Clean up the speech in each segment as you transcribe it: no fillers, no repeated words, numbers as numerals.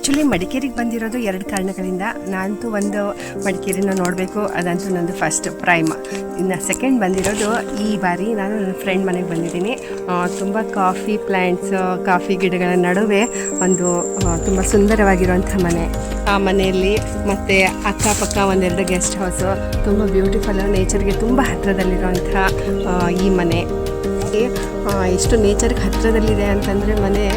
Actually ಮಡಿಕೇರಿಗೆ ಬಂದಿರೋದು 2 ಕಾರಣಗಳಿಂದ. ನಾನಂತೂ ಒಂದು ಮಡಿಕೇರಿನ ನೋಡಬೇಕು, ಅದಂತೂ ನಂದು ಫಸ್ಟ್ ಪ್ರೈಮ್. ಇನ್ನು ಸೆಕೆಂಡ್ ಬಂದಿರೋದು ಈ ಬಾರಿ ನಾನು ನನ್ನ ಫ್ರೆಂಡ್ ಮನೆಗೆ ಬಂದಿದ್ದೀನಿ. ತುಂಬ ಕಾಫಿ ಪ್ಲ್ಯಾಂಟ್ಸ್, ಕಾಫಿ ಗಿಡಗಳ ನಡುವೆ ಒಂದು ತುಂಬ ಸುಂದರವಾಗಿರುವಂಥ ಮನೆ. ಆ ಮನೆಯಲ್ಲಿ ಮತ್ತು ಅಕ್ಕಪಕ್ಕ ಒಂದೆರಡು ಗೆಸ್ಟ್ ಹೌಸು, ತುಂಬ ಬ್ಯೂಟಿಫುಲ್, ನೇಚರ್ಗೆ ತುಂಬ ಹತ್ತಿರದಲ್ಲಿರುವಂಥ ಈ ಮನೆ. ಎಷ್ಟು ನೇಚರ್ಗೆ ಹತ್ತಿರದಲ್ಲಿದೆ ಅಂತಂದರೆ ಮನೆ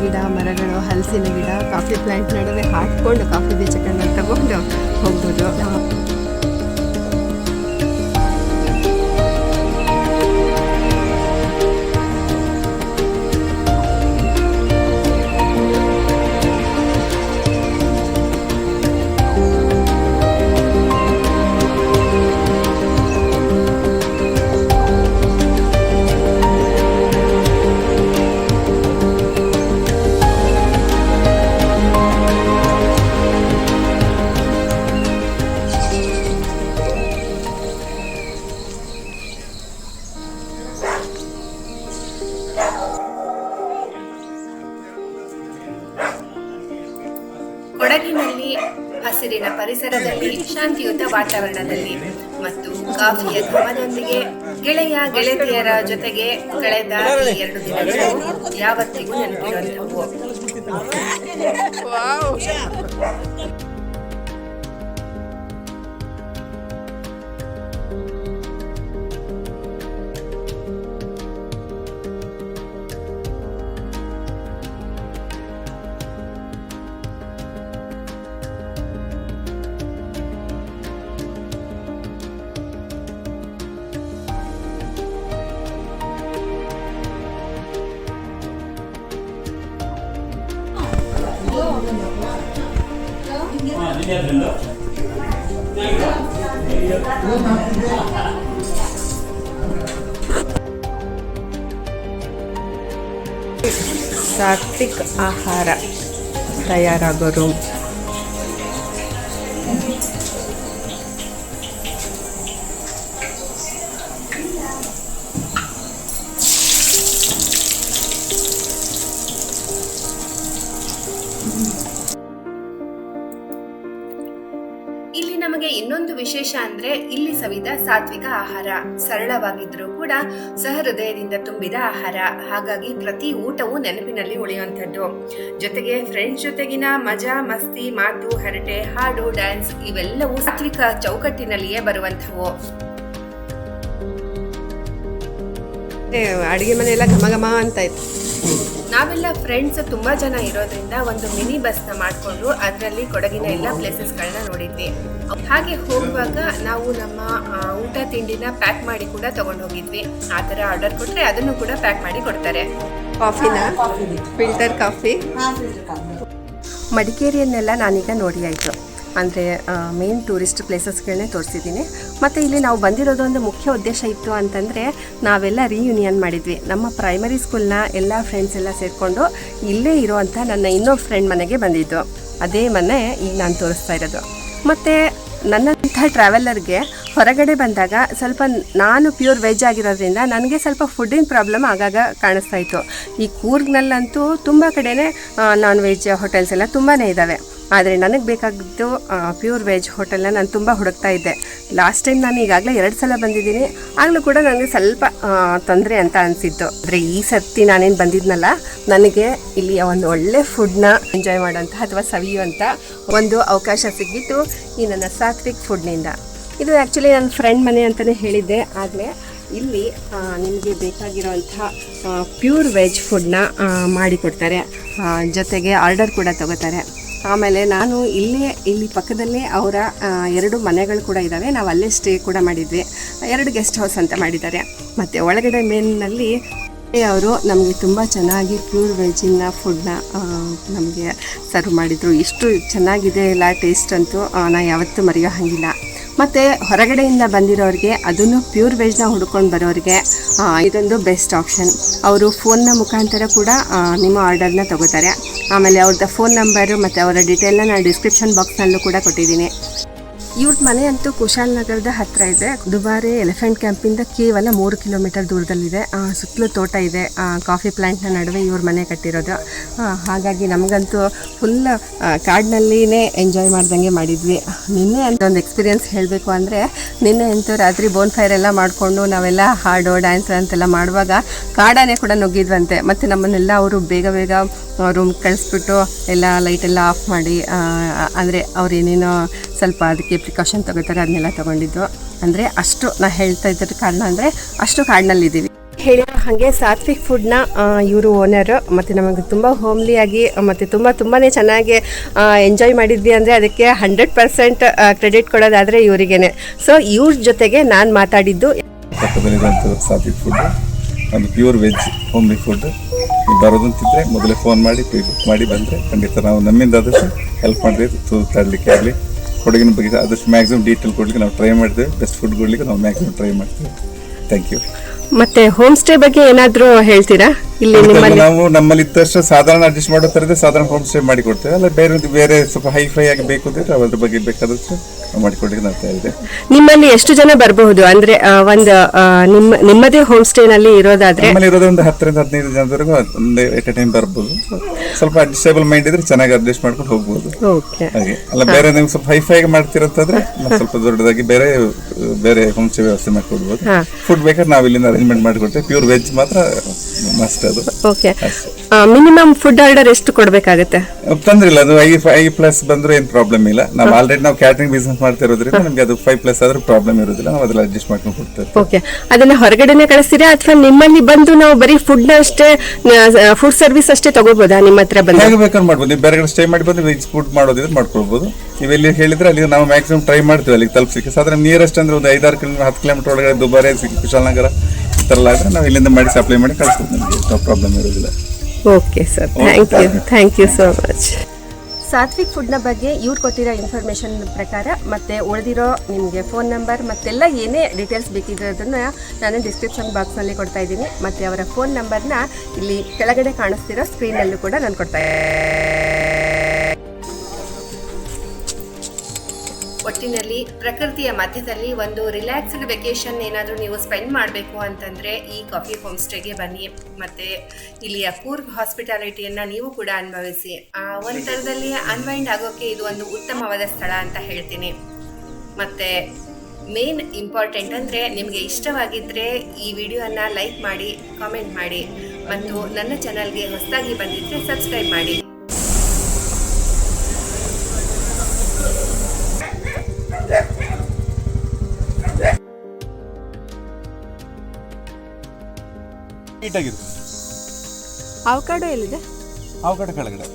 ಗಿಡ ಮರಗಳು, ಹಲಸಿನ ಗಿಡ, ಕಾಫಿ ಪ್ಲ್ಯಾಂಟ್ ನಡುವೆ ಹಾಕ್ಕೊಂಡು ಕಾಫಿ ಬೀಜಗಳನ್ನ ತಗೊಂಡು ಹೋಗ್ಬೋದು. ಕೊಡಗಿನಲ್ಲಿ ಹಸಿರಿನ ಪರಿಸರದಲ್ಲಿ, ಶಾಂತಿಯುತ ವಾತಾವರಣದಲ್ಲಿ ಮತ್ತು ಕಾಫಿಯ ಘಮದೊಂದಿಗೆ ಗೆಳೆಯ ಗೆಳತಿಯರ ಜೊತೆಗೆ ಕಳೆದ 2 ದಿನಗಳು ಯಾವತ್ತಿಗೂ ನೆನಪಿರುವಂಥವು. ಸಾತ್ವಿಕ್ ಆಹಾರ ತಯಾರಾಗೋ ರೂಮ್. ಇಲ್ಲಿ ನಮಗೆ ಇನ್ನೊಂದು ವಿಶೇಷ ಅಂದ್ರೆ ಇಲ್ಲಿ ಸವಿದ ಸಾತ್ವಿಕ ಆಹಾರ. ಸರಳವಾಗಿದ್ರೂ ಕೂಡ ಸಹೃದಯದಿಂದ ತುಂಬಿದ ಆಹಾರ. ಹಾಗಾಗಿ ಪ್ರತಿ ಊಟವೂ ನೆನಪಿನಲ್ಲಿ ಉಳಿಯುವಂಥದ್ದು. ಜೊತೆಗೆ ಫ್ರೆಂಡ್ಸ್ ಜೊತೆಗಿನ ಮಜಾ, ಮಸ್ತಿ, ಮಾತು, ಹರಟೆ, ಹಾಡು, ಡ್ಯಾನ್ಸ್ ಇವೆಲ್ಲವೂ ಸಾತ್ವಿಕ ಚೌಕಟ್ಟಿನಲ್ಲಿಯೇ ಬರುವಂಥವು. ಅಡುಗೆ ಮನೆ ಎಲ್ಲ ಘಮ ಘಮ ಅಂತ ಇತ್ತು. ನಾವೆಲ್ಲ ಫ್ರೆಂಡ್ಸ್ ತುಂಬ ಜನ ಇರೋದ್ರಿಂದ ಒಂದು ಮಿನಿ ಬಸ್ನ ಮಾಡಿಕೊಂಡು ಅದರಲ್ಲಿ ಕೊಡಗಿನ ಎಲ್ಲ ಪ್ಲೇಸಸ್ಗಳನ್ನ ನೋಡಿದ್ವಿ. ಹಾಗೆ ಹೋಗುವಾಗ ನಾವು ನಮ್ಮ ಊಟ ತಿಂಡಿನ ಪ್ಯಾಕ್ ಮಾಡಿ ಕೂಡ ತಗೊಂಡು ಹೋಗಿದ್ವಿ. ಆ ಥರ ಆರ್ಡರ್ ಕೊಟ್ಟರೆ ಅದನ್ನು ಕೂಡ ಪ್ಯಾಕ್ ಮಾಡಿ ಕೊಡ್ತಾರೆ. ಕಾಫಿನ ಫಿಲ್ಟರ್ ಕಾಫಿ. ಮಡಿಕೇರಿಯನ್ನೆಲ್ಲ ನಾನೀಗ ನೋಡಿ ಆಯಿತು. ಅಂದರೆ ಮೇನ್ ಟೂರಿಸ್ಟ್ ಪ್ಲೇಸಸ್ಗಳನ್ನೇ ತೋರಿಸಿದ್ದೀನಿ. ಮತ್ತು ಇಲ್ಲಿ ನಾವು ಬಂದಿರೋದು ಒಂದು ಮುಖ್ಯ ಉದ್ದೇಶ ಇತ್ತು ಅಂತಂದರೆ, ನಾವೆಲ್ಲ ರೀಯೂನಿಯನ್ ಮಾಡಿದ್ವಿ. ನಮ್ಮ ಪ್ರೈಮರಿ ಸ್ಕೂಲ್ನ ಎಲ್ಲ ಫ್ರೆಂಡ್ಸ್ ಎಲ್ಲ ಸೇರಿಕೊಂಡು ಇಲ್ಲೇ ಇರೋವಂಥ ನನ್ನ ಇನ್ನೊಬ್ಬ ಫ್ರೆಂಡ್ ಮನೆಗೆ ಬಂದಿದ್ದು. ಅದೇ ಮನೆ ಈಗ ನಾನು ತೋರಿಸ್ತಾ ಇರೋದು. ಮತ್ತು ನನ್ನಂಥ ಟ್ರಾವೆಲರ್ಗೆ ಹೊರಗಡೆ ಬಂದಾಗ ಸ್ವಲ್ಪ ನಾನು ಪ್ಯೂರ್ ವೆಜ್ ಆಗಿರೋದ್ರಿಂದ ನನಗೆ ಸ್ವಲ್ಪ ಫುಡ್ಡಿನ ಪ್ರಾಬ್ಲಮ್ ಆಗಾಗ ಕಾಣಿಸ್ತಾ ಇತ್ತು. ಈ ಕೂರ್ಗ್ನಲ್ಲಂತೂ ತುಂಬ ಕಡೆನೇ ನಾನ್ ವೆಜ್ ಹೋಟೆಲ್ಸ್ ಎಲ್ಲ ತುಂಬಾ ಇದ್ದಾವೆ. ಆದರೆ ನನಗೆ ಬೇಕಾಗಿದ್ದು ಪ್ಯೂರ್ ವೆಜ್ ಹೋಟೆಲ್ನ ನಾನು ತುಂಬ ಹುಡುಕ್ತಾ ಇದ್ದೆ. ಲಾಸ್ಟ್ ಟೈಮ್ ನಾನು ಈಗಾಗಲೇ 2 ಸಲ ಬಂದಿದ್ದೀನಿ. ಆಗಲೂ ಕೂಡ ನನಗೆ ಸ್ವಲ್ಪ ತೊಂದರೆ ಅಂತ ಅನಿಸಿತ್ತು. ಆದರೆ ಈ ಸರ್ತಿ ನಾನೇನು ಬಂದಿದ್ನಲ್ಲ, ನನಗೆ ಇಲ್ಲಿ ಒಂದು ಒಳ್ಳೆ ಫುಡ್ನ ಎಂಜಾಯ್ ಮಾಡೋಂಥ ಅಥವಾ ಸವಿಯುವಂಥ ಒಂದು ಅವಕಾಶ ಸಿಕ್ಕಿತ್ತು ಈ ನನ್ನ ಸಾತ್ವಿಕ್ ಫುಡ್ನಿಂದ. ಇದು ಆ್ಯಕ್ಚುಲಿ ನನ್ನ ಫ್ರೆಂಡ್ ಮನೆ ಅಂತಲೇ ಹೇಳಿದ್ದೆ. ಆದರೆ ಇಲ್ಲಿ ನಿಮಗೆ ಬೇಕಾಗಿರೋವಂಥ ಪ್ಯೂರ್ ವೆಜ್ ಫುಡ್ನ ಮಾಡಿಕೊಡ್ತಾರೆ. ಜೊತೆಗೆ ಆರ್ಡರ್ ಕೂಡ ತಗೋತಾರೆ. ಆಮೇಲೆ ನಾನು ಇಲ್ಲಿ ಪಕ್ಕದಲ್ಲೇ ಅವರ 2 ಮನೆಗಳು ಕೂಡ ಇದ್ದಾವೆ. ನಾವು ಅಲ್ಲೇ ಸ್ಟೇ ಕೂಡ ಮಾಡಿದ್ವಿ. 2 ಗೆಸ್ಟ್ ಹೌಸ್ ಅಂತ ಮಾಡಿದ್ದಾರೆ. ಮತ್ತು ಒಳಗಡೆ ಮೇನ್ನಲ್ಲಿ ಅವರು ನಮಗೆ ತುಂಬ ಚೆನ್ನಾಗಿ ಪ್ಯೂರ್ ವೆಜ್ಜಿನ ಫುಡ್ನ ನಮಗೆ ಸರ್ವ್ ಮಾಡಿದರು. ಇಷ್ಟು ಚೆನ್ನಾಗಿದೆ ಇಲ್ಲ ಟೇಸ್ಟ್ ಅಂತೂ ನಾನು ಯಾವತ್ತೂ ಮರೆಯೋ ಹಾಗಿಲ್ಲ. ಮತ್ತು ಹೊರಗಡೆಯಿಂದ ಬಂದಿರೋರಿಗೆ, ಅದನ್ನು ಪ್ಯೂರ್ ವೆಜ್ನ ಹುಡ್ಕೊಂಡು ಬರೋರಿಗೆ ಇದೊಂದು ಬೆಸ್ಟ್ ಆಪ್ಷನ್. ಅವರು ಫೋನ್ನ ಮುಖಾಂತರ ಕೂಡ ನಿಮ್ಮ ಆರ್ಡರ್ನ ತಗೋತಾರೆ. ಆಮೇಲೆ ಅವ್ರದ್ದು ಫೋನ್ ನಂಬರು ಮತ್ತು ಅವರ ಡೀಟೇಲ್ನ ನಾನು ಡಿಸ್ಕ್ರಿಪ್ಷನ್ ಬಾಕ್ಸ್ನಲ್ಲೂ ಕೂಡ ಕೊಟ್ಟಿದ್ದೀನಿ. ಇವ್ರ ಮನೆ ಅಂತೂ ಕುಶಾಲನಗರದ ಹತ್ತಿರ ಇದೆ. ದುಬಾರೆ ಎಲಿಫೆಂಟ್ ಕ್ಯಾಂಪಿಂದ ಕೇವಲ 3 ಕಿಲೋಮೀಟರ್ ದೂರದಲ್ಲಿದೆ. ಸುತ್ತಲೂ ತೋಟ ಇದೆ, ಕಾಫಿ ಪ್ಲ್ಯಾಂಟ್ನ ನಡುವೆ ಇವ್ರ ಮನೆ ಕಟ್ಟಿರೋದು. ಹಾಗಾಗಿ ನಮಗಂತೂ ಫುಲ್ ಕಾಡಿನಲ್ಲಿನೇ ಎಂಜಾಯ್ ಮಾಡ್ದಂಗೆ ಮಾಡಿದ್ವಿ. ನಿನ್ನೆ ಅಂತ ಒಂದು ಎಕ್ಸ್ಪೀರಿಯೆನ್ಸ್ ಹೇಳಬೇಕು ಅಂದರೆ, ನಿನ್ನೆ ಅಂತೂ ರಾತ್ರಿ ಬೋನ್ ಫೈರ್ ಎಲ್ಲ ಮಾಡಿಕೊಂಡು ನಾವೆಲ್ಲ ಹಾಡು ಡ್ಯಾನ್ಸ್ ಅಂತೆಲ್ಲ ಮಾಡುವಾಗ ಕಾಡಾನೆ ಕೂಡ ನುಗ್ಗಿದ್ವಂತೆ. ಮತ್ತು ನಮ್ಮನ್ನೆಲ್ಲ ಅವರು ಬೇಗ ಬೇಗ ರೂಮ್ ಕಳಿಸ್ಬಿಟ್ಟು ಎಲ್ಲ ಲೈಟೆಲ್ಲ ಆಫ್ ಮಾಡಿ, ಅಂದರೆ ಅವ್ರು ಏನೇನೋ ಸ್ವಲ್ಪ ಅದಕ್ಕೆ ಪ್ರಿಕಾಷನ್ ತಗೋತಾರೆ ಅದನ್ನೆಲ್ಲ ತೊಗೊಂಡಿದ್ದು. ಅಂದರೆ ಅಷ್ಟು ನಾ ಹೇಳ್ತಾ ಇದ್ದ ಕಾರಣ ಅಂದರೆ ಅಷ್ಟು ಕಾಡಿನಲ್ಲಿದ್ದೀವಿ. ಹೇಳಿರೋ ಹಾಗೆ ಸಾತ್ವಿಕ್ ಫುಡ್ನ ಇವರು ಓನರು. ಮತ್ತು ನಮಗೆ ತುಂಬ ಹೋಮ್ಲಿಯಾಗಿ ಮತ್ತು ತುಂಬಾ ಚೆನ್ನಾಗಿ ಎಂಜಾಯ್ ಮಾಡಿದ್ವಿ. ಅಂದರೆ ಅದಕ್ಕೆ 100% ಕ್ರೆಡಿಟ್ ಕೊಡೋದಾದರೆ ಇವರಿಗೇನೆ. ಸೊ ಇವ್ರ ಜೊತೆಗೆ ನಾನು ಮಾತಾಡಿದ್ದು ಸಾತ್ವಿಕ್ ಫುಡ್, ಒಂದು ಪ್ಯೂರ್ ವೆಜ್ ಹೋಮ್ಲಿ ಫುಡ್. ನೀವು ಬರೋದಂತಿದ್ರೆ ಮೊದಲೇ ಫೋನ್ ಮಾಡಿ ಪ್ರೀ ಬುಕ್ ಮಾಡಿ ಬಂದರೆ ಖಂಡಿತ ನಾವು ನಮ್ಮಿಂದ ಆದಷ್ಟು ಹೆಲ್ಪ್ ಮಾಡಿದ್ವಿ. ತಡಲಿಕ್ಕೆ ಆಗಲಿ ಕೊಡಗಿನ ಬಗ್ಗೆ ಆದಷ್ಟು ಮ್ಯಾಕ್ಸಿಮಮ್ ಡೀಟೇಲ್ ಕೊಡಲಿಕ್ಕೆ ನಾವು ಟ್ರೈ ಮಾಡಿದ್ವಿ. ಬೆಸ್ಟ್ ಫುಡ್ ಕೊಡಲಿಕ್ಕೆ ನಾವು ಮ್ಯಾಕ್ಸಿಮಮ್ ಟ್ರೈ ಮಾಡ್ತೀವಿ. Thank you. ಮತ್ತೆ ಹೋಮ್ ಸ್ಟೇ ಬಗ್ಗೆ ಏನಾದರೂ ಹೇಳ್ತೀರಾ? ಇಲ್ಲಿ ನಾವು ನಮ್ಮಲ್ಲಿ ಇದ್ದಷ್ಟು ಸಾಧಾರಣ ಅಡ್ಜಸ್ಟ್ ಮಾಡೋ ಥರದೇ ಸಾಧಾರಣ ಹೋಮ್ ಸ್ಟೇ ಮಾಡಿ ಕೊಡ್ತೇವೆ. ಅಲ್ಲ ಬೇರೆ ಸ್ವಲ್ಪ ಹೈಫೈ ಆಗಿ ಬೇಕು ಅಂದರೆ ಅದ್ರ ಬಗ್ಗೆ ಬೇಕಾದಷ್ಟು ಮಾಡಿಕೊಡ್ಲಿಕ್ಕೆ ನಾವು ತಯಾರಿದೆ. ನಿಮ್ಮಲ್ಲಿ ಎಷ್ಟು ಜನ ಬರಬಹುದು? ಅಂದ್ರೆ ಒಂದು ನಿಮ್ಮದೇ ಹೋಮ್ ಸ್ಟೇ ನಲ್ಲಿ ಇರೋದಾದ್ರೆ ನಮ್ಮಲ್ಲಿ ಇರೋದು ಒಂದು 10 ರಿಂದ 15 ಜನದವರೆಗೂ ಒಂದೇ ಎಟ್ ಎ ಟೈಮ್ ಬರ್ಬೋದು. ಸ್ವಲ್ಪ ಅಡ್ಜಸ್ಟೇಬಲ್ ಮೈಂಡ್ ಇದ್ರೆ ಚೆನ್ನಾಗಿ ಅಡ್ಜಸ್ಟ್ ಮಾಡ್ಕೊಂಡು ಹೋಗ್ಬೋದು. ಹಾಗೆ ಅಲ್ಲ ಬೇರೆ ನೀವು ಸ್ವಲ್ಪ ಹೈಫೈ ಆಗಿ ಮಾಡ್ತಿರಂತಂದ್ರೆ ಸ್ವಲ್ಪ ದೊಡ್ಡದಾಗಿ ಬೇರೆ ಹೋಮ್ ಸ್ಟೇ ವ್ಯವಸ್ಥೆ ಮಾಡಿಕೊಡ್ಬೋದು. ಫುಡ್ ಬೇಕಾದ್ರೆ ನಾವು ಇಲ್ಲಿಂದ ಅರೇಂಜ್ಮೆಂಟ್ ಮಾಡಿಕೊಡ್ತೇವೆ. ಪ್ಯೂರ್ ವೆಜ್ ಮಾತ್ರ ಮಸ್ಟ್ ಅದು. ಓಕೆ, ಮಿನಿಮಮ್ ಫುಡ್ ಆರ್ಡರ್ ಎಷ್ಟು ಕೊಡಬೇಕಾಗುತ್ತೆ? ತೊಂದ್ರೆ ಇಲ್ಲ, ಅದು 5+ ಬಂದ್ರೆ ಏನು ಪ್ರಾಬ್ಲಮ್ ಇಲ್ಲ. ನಾವು ಆಲ್ರೆಡಿ ನಾವು ಕ್ಯಾಟರಿಂಗ್ ಬಿಸ್ನೆಸ್ ಮಾಡ್ತಾ ಇರೋದ್ರಿಂದ ನಮಗೆ ಅದು 5+ ಆದ್ರೂ ಪ್ರಾಬ್ಲಮ್ ಇರೋದಿಲ್ಲ. ನಾವು ಅದೆಲ್ಲ ಅಡ್ಜಸ್ಟ್ ಮಾಡ್ಕೊಂಡು ಕೊಡ್ತೇವೆ. ಓಕೆ, ಅದನ್ನ ಹೊರಗಡೆನೆ ಕಳಿಸ್ತೀರಾ ಅಥವಾ ನಿಮ್ಮಲ್ಲಿ ಬಂದು ನಾವು ಬರೀ ಫುಡ್ ಅಷ್ಟೇ, ಫುಡ್ ಸರ್ವಿಸ್ ಅಷ್ಟೇ ತಗೋಬೋದಾ? ನಿಮ್ಮ ಹತ್ರ ಬಂದು ಹೇಗೆ ಬೇಕಾದ್ರೆ ಮಾಡ್ಬೋದು. ನೀವು ಬೇರೆ ಕಡೆ ಸ್ಟೇ ಮಾಡಿ ಬಂದು ವೆಜ್ ಫುಡ್ ಮಾಡೋದಿದ್ರೆ ಮಾಡ್ಕೊಳ್ಬೋದು. ನೀವೆಲ್ಲಿ ಹೇಳಿದ್ರೆ ಅಲ್ಲಿ ನಾವು ಮ್ಯಾಕ್ಸಿಮಮ್ ಟ್ರೈ ಮಾಡ್ತೀವಿ ಅಲ್ಲಿಗೆ ತಲುಪಿಸಲಿಕ್ಕೆ. ಸಾಧಾರಣ ನಿಯರೆಸ್ಟ್ ಅಂದ್ರೆ ಒಂದು 5-6 ಕಿಲೋಮೀಟರ್ 10 ಕಿಲೋಮೀಟರ್ ಒಳಗಡೆ ದುಬಾರೆ, ಕುಶಾಲನಗರ ಈ ಥರ ಆದರೆ ನಾವು ಇಲ್ಲಿಂದ ಮಾಡಿ ಸಪ್ಲೈ ಮಾಡಿ ಕಳಿಸ್ಬೋದು. ನಮಗೆ ಪ್ರಾಬ್ಲಮ್ ಇರೋದಿಲ್ಲ. Okay sir, thank you so much. Satvik ಫುಡ್ನ ಬಗ್ಗೆ ಇವ್ರು ಕೊಟ್ಟಿರೋ ಇನ್ಫಾರ್ಮೇಷನ್ ಪ್ರಕಾರ ಮತ್ತು ಉಳಿದಿರೋ ನಿಮಗೆ ಫೋನ್ ನಂಬರ್ ಮತ್ತೆಲ್ಲ ಏನೇ ಡೀಟೇಲ್ಸ್ ಬೇಕಿರೋದನ್ನು ನಾನು ಡಿಸ್ಕ್ರಿಪ್ಷನ್ ಬಾಕ್ಸ್ನಲ್ಲಿ ಕೊಡ್ತಾ ಇದ್ದೀನಿ. ಮತ್ತು ಅವರ ಫೋನ್ ನಂಬರ್ನ ಇಲ್ಲಿ ಕೆಳಗಡೆ ಕಾಣಿಸ್ತಿರೋ ಸ್ಕ್ರೀನಲ್ಲೂ ಕೂಡ ನಾನು ಕೊಡ್ತಾ ಇದ್ದೀನಿ. ಒಟ್ಟಿನಲ್ಲಿ ಪ್ರಕೃತಿಯ ಮಧ್ಯದಲ್ಲಿ ಒಂದು ರಿಲ್ಯಾಕ್ಸ್ಡ್ ವೆಕೇಶನ್ ಏನಾದರೂ ನೀವು ಸ್ಪೆಂಡ್ ಮಾಡಬೇಕು ಅಂತಂದರೆ ಈ ಕಾಫಿ ಹೋಮ್ ಸ್ಟೇಗೆ ಬನ್ನಿ. ಮತ್ತು ಇಲ್ಲಿಯ ಕೂರ್ಗ್ ಹಾಸ್ಪಿಟಾಲಿಟಿಯನ್ನು ನೀವು ಕೂಡ ಅನುಭವಿಸಿ. ಒಂದು ಥರದಲ್ಲಿ ಅನ್ವೈಂಡ್ ಆಗೋಕ್ಕೆ ಇದು ಒಂದು ಉತ್ತಮವಾದ ಸ್ಥಳ ಅಂತ ಹೇಳ್ತೀನಿ. ಮತ್ತು ಮೇನ್ ಇಂಪಾರ್ಟೆಂಟ್ ಅಂದರೆ ನಿಮಗೆ ಇಷ್ಟವಾಗಿದ್ದರೆ ಈ ವಿಡಿಯೋನ ಲೈಕ್ ಮಾಡಿ, ಕಾಮೆಂಟ್ ಮಾಡಿ ಮತ್ತು ನನ್ನ ಚಾನಲ್ಗೆ ಹೊಸದಾಗಿ ಬಂದಿದ್ದರೆ ಸಬ್ಸ್ಕ್ರೈಬ್ ಮಾಡಿ. ಅವಕಾಡೋ ಎಲ್ಲಿದೆ? ಅವಕಾಡೋ ಕೆಳಗಡೆ.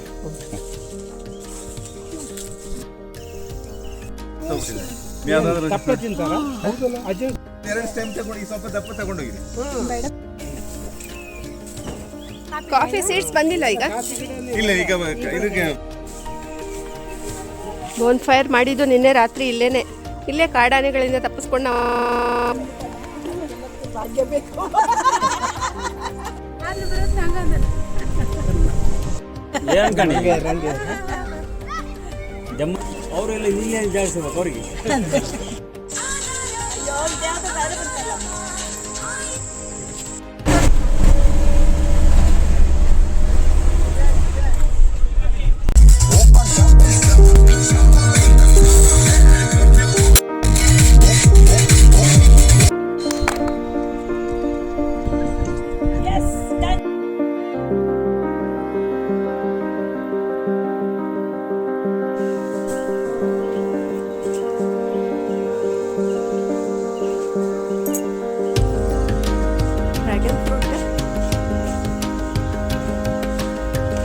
ಕಾಫಿ ಸೀಡ್ಸ್ ಬಂದಿಲ್ಲ ಈಗ? ಇಲ್ಲ, ಈಗ ಇದಕ್ಕೆ ಬೋನ್ ಫೈರ್ ಮಾಡಿದ್ದು ನಿನ್ನೆ ರಾತ್ರಿ ಇಲ್ಲೇ ಕಾಡಾನೆಗಳಿಂದ ತಪ್ಪಿಸ್ಕೊಂಡು ಅವರೆಲ್ಲ ಇಲ್ಲೇ ಜಾಡಿಸ್ಬೇಕು ಅವ್ರಿಗೆ. Dragon fruit